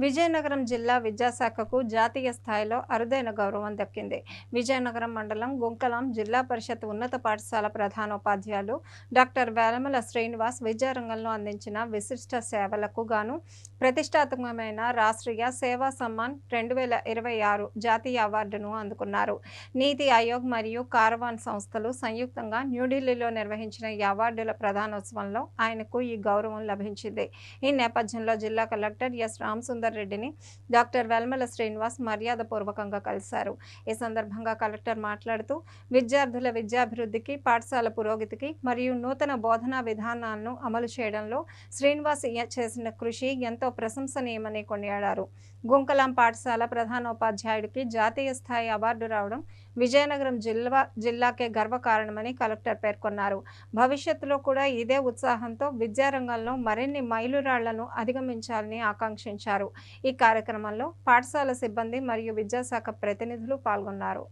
విజయనగరం జిల్లా విద్యాశాఖకు జాతీయ స్థాయిలో అరుదైన గౌరవం దక్కింది. విజయనగరం మండలం గుంకలాం జిల్లా పరిషత్ ఉన్నత పాఠశాల ప్రధానోపాధ్యాయులు డాక్టర్ వేలమల శ్రీనివాస్ విద్యారంగంలో అందించిన విశిష్ట సేవలకు గాను ప్రతిష్టాత్మకమైన రాష్ట్రీయ సేవా సమ్మాన్ 2026 జాతీయ అవార్డును అందుకున్నారు. నీతి ఆయోగ్ మరియు కారవాన్ సంస్థలు సంయుక్తంగా న్యూఢిల్లీలో నిర్వహించిన ఈ అవార్డుల ప్రధానోత్సవంలో ఆయనకు ఈ గౌరవం లభించింది. ఈ నేపథ్యంలో జిల్లా కలెక్టర్ ఎస్ రామసుందర్ రెడ్డిని డాక్టర్ వేలమల శ్రీనివాస్ మర్యాదపూర్వకంగా కలిశారు. ఈ సందర్భంగా కలెక్టర్ మాట్లాడుతూ విద్యార్థుల విద్యాభివృద్ధికి, పాఠశాల పురోగతికి మరియు నూతన బోధనా విధానాలను అమలు చేయడంలో శ్రీనివాస్ చేసిన కృషి ఎంతో ప్రశంసనీయమని కొనియాడారు. గుంకలాం పాఠశాల ప్రధానోపాధ్యాయుడికి జాతీయ స్థాయి అవార్డు రావడం విజయనగరం జిల్లాకే గర్వకారణమని కలెక్టర్ పేర్కొన్నారు. భవిష్యత్తులో కూడా ఇదే ఉత్సాహంతో విద్యారంగంలో మరిన్ని మైలురాళ్లను అధిగమించాలని ఆకాంక్షించారు. ఈ కార్యక్రమంలో పాఠశాల సిబ్బంది మరియు విద్యాశాఖ ప్రతినిధులు పాల్గొన్నారు.